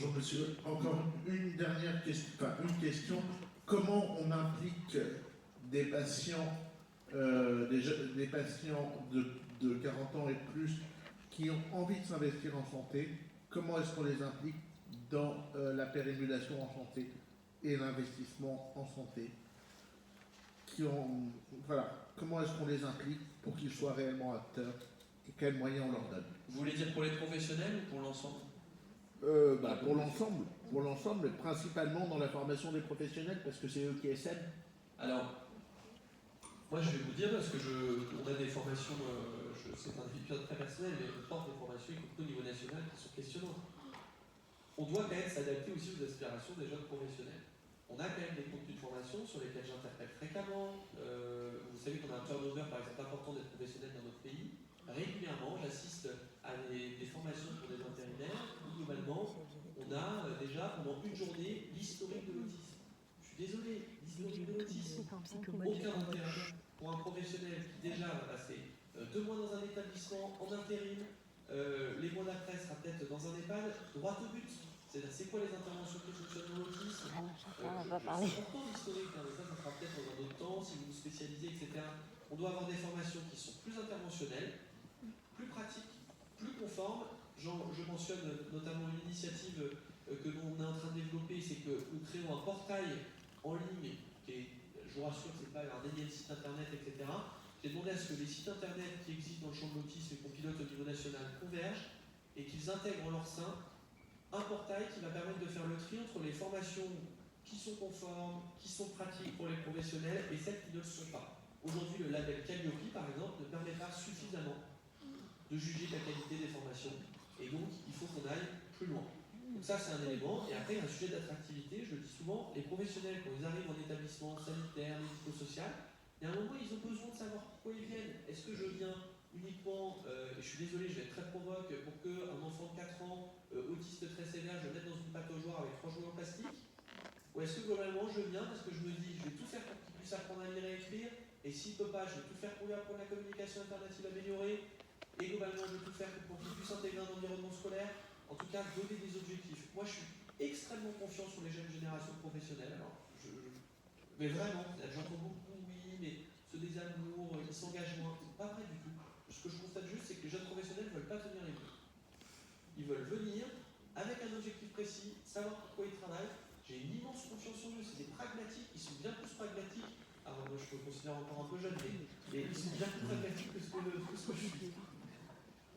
Bonjour monsieur, encore une dernière question, une question. Comment on implique des patients, des patients de 40 ans et plus qui ont envie de s'investir en santé? Comment est-ce qu'on les implique dans la pérénulation en santé et l'investissement en santé? Voilà, comment est-ce qu'on les implique pour qu'ils soient réellement acteurs et quels moyens on leur donne? Vous voulez dire pour les professionnels ou pour l'ensemble? Pour l'ensemble, mais principalement dans la formation des professionnels, parce que c'est eux qui essaiment. Alors, moi je vais vous dire, parce que on a des formations, c'est un épisode très personnel, mais on porte des formations, y compris au niveau national, qui sont questionnantes. On doit quand même s'adapter aussi aux aspirations des jeunes professionnels. On a quand même des contenus de formation sur lesquels j'interpelle fréquemment. Vous savez qu'on a un turnover, par exemple, important des professionnels dans notre pays. Régulièrement, j'assiste à des formations pour des intérimaires où, globalement, on a déjà, pendant une journée, l'historique de l'autisme. Je suis désolé, l'historique de l'autisme, aucun intérêt pour un professionnel qui déjà va passer 2 mois dans un établissement en intérim, les mois d'après sera peut-être dans un EHPAD, droit au but. C'est-à-dire, c'est quoi les interventions qui fonctionnent dans l'autisme? C'est important l'historique, mais ça sera peut-être dans un autre temps, si vous vous spécialisez, etc. On doit avoir des formations qui sont plus interventionnelles, plus pratiques, plus conformes. Je mentionne notamment une initiative que l'on est en train de développer, c'est que nous créons un portail en ligne qui est, je vous rassure, c'est pas un énième site internet, etc. J'ai demandé à ce que les sites internet qui existent dans le champ de l'autisme et qu'on pilote au niveau national convergent et qu'ils intègrent en leur sein un portail qui va permettre de faire le tri entre les formations qui sont conformes, qui sont pratiques pour les professionnels et celles qui ne le sont pas. Aujourd'hui, le label Calliope, par exemple, ne permet pas suffisamment de juger la qualité des formations. Et donc, il faut qu'on aille plus loin. Donc ça, c'est un élément. Et après, il y a un sujet d'attractivité. Je le dis souvent, les professionnels, quand ils arrivent en établissement sanitaire, médico-social, il y a un moment, ils ont besoin de savoir pourquoi ils viennent. Est-ce que je viens uniquement, et je suis désolé, je vais être très provoque, pour qu'un enfant de 4 ans, autiste très sévère, je le mette dans une pataugeoire avec 3 jouets en plastique? Ou est-ce que globalement, je viens parce que je me dis, je vais tout faire pour qu'il puisse apprendre à lire et écrire, et s'il ne peut pas, je vais tout faire pour lui apprendre la communication alternative améliorée, et globalement, je vais tout faire pour qu'il puisse intégrer un environnement scolaire, en tout cas, donner des objectifs. Moi, je suis extrêmement confiant sur les jeunes générations professionnelles. Alors, mais vraiment, j'entends beaucoup, oui, mais ce désamour, ils s'engagent moins. C'est pas vrai du tout. Ce que je constate juste, c'est que les jeunes professionnels ne veulent pas tenir les bouts. Ils veulent venir avec un objectif précis, savoir pourquoi ils travaillent. J'ai une immense confiance en eux. C'est des pragmatiques, ils sont bien plus pragmatiques. Alors, moi, je me considère encore un peu jeune, mais ils sont bien plus pragmatiques que ce que je suis.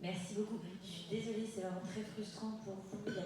Merci beaucoup. Je suis désolée, c'est vraiment très frustrant pour vous.